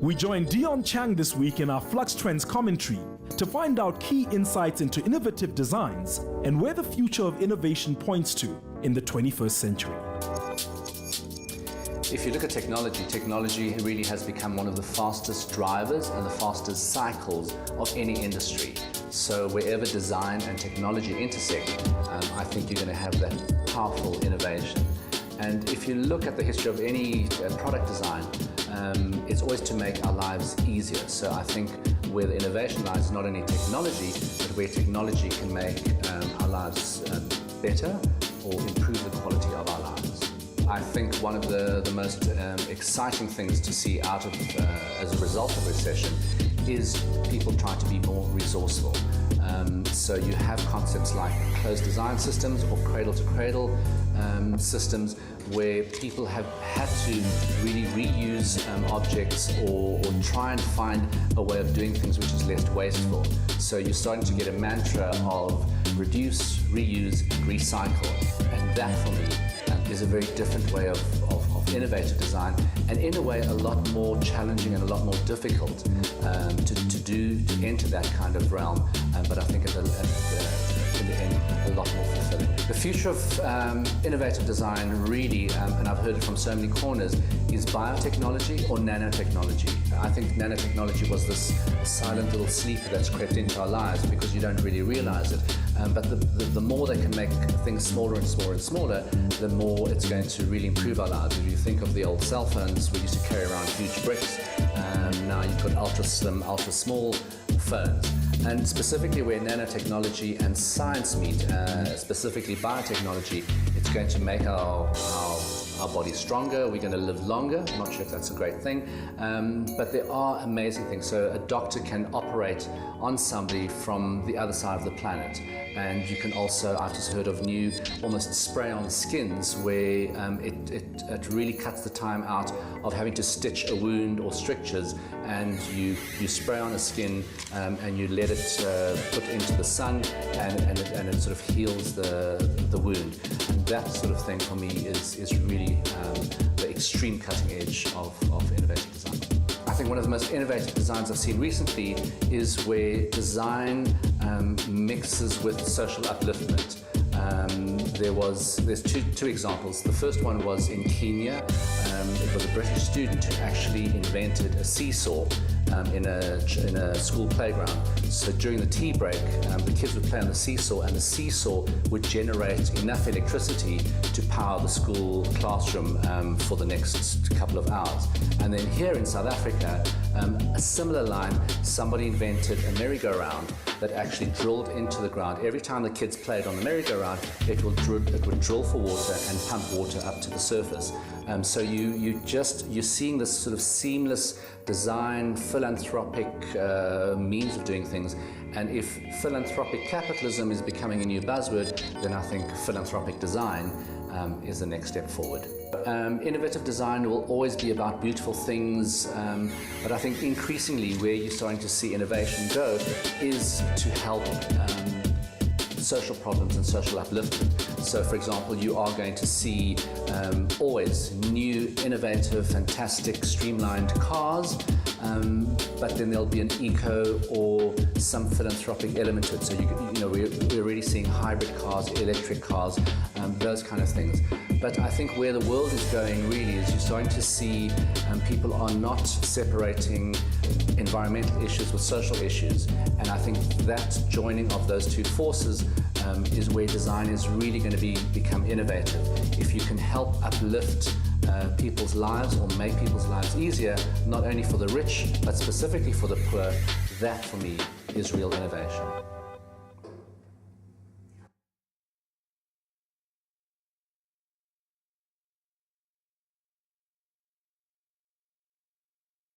We join Dion Chang this week in our Flux Trends commentary to find out key insights into innovative designs and where the future of innovation points to in the 21st century. If you look at technology really has become one of the fastest drivers and the fastest cycles of any industry. So wherever design and technology intersect, I think you're going to have that powerful innovation. And if you look at the history of any product design, it's always to make our lives easier. So I think where the innovation lies is not only technology, but where technology can make our lives better or improve the quality of our lives. I think one of the most exciting things to see out of, as a result of recession, is people trying to be more resourceful. So you have concepts like closed design systems or cradle-to-cradle systems where people have had to really reuse objects or try and find a way of doing things which is less wasteful. So you're starting to get a mantra of reduce, reuse, recycle, and that for me is a very different way of innovative design, and in a way a lot more challenging and a lot more difficult to enter that kind of realm, but I think in the end a lot more fulfilling. The future of innovative design really, and I've heard it from so many corners, is biotechnology or nanotechnology. I think nanotechnology was this silent little sleeper that's crept into our lives because you don't really realize it. But the more they can make things smaller and smaller and smaller, the more it's going to really improve our lives. If you think of the old cell phones, we used to carry around huge bricks. Now you've got ultra slim, ultra small phones. And specifically where nanotechnology and science meet, specifically biotechnology, it's going to make our bodies stronger, we're going to live longer. I'm not sure if that's a great thing, but there are amazing things. So a doctor can operate on somebody from the other side of the planet, and you can also, I've just heard of new almost spray-on skins where it really cuts the time out of having to stitch a wound or strictures, and you spray on a skin and you let it put into the sun, and it sort of heals the wound. And that sort of thing for me is really the extreme cutting edge of innovative design. I think one of the most innovative designs I've seen recently is where design mixes with social upliftment. There's two examples. The first one was in Kenya. It was a British student who actually invented a seesaw in a school playground. So during the tea break, the kids would play on the seesaw, and the seesaw would generate enough electricity to power the school classroom for the next couple of hours. And then here in South Africa, a similar line, somebody invented a merry-go-round that actually drilled into the ground. Every time the kids played on the merry-go-round, it would drill for water and pump water up to the surface. So you're seeing this sort of seamless design, philanthropic means of doing things. And if philanthropic capitalism is becoming a new buzzword, then I think philanthropic design is the next step forward. Innovative design will always be about beautiful things, but I think increasingly where you're starting to see innovation go is to help social problems and social upliftment. So for example, you are going to see always new, innovative, fantastic, streamlined cars, but then there'll be an eco or some philanthropic element to it. So we're already seeing hybrid cars, electric cars, those kind of things. But I think where the world is going really is you're starting to see people are not separating environmental issues with social issues. And I think that joining of those two forces is where design is really going to become innovative. If you can help uplift people's lives or make people's lives easier, not only for the rich, but specifically for the poor, that for me is real innovation.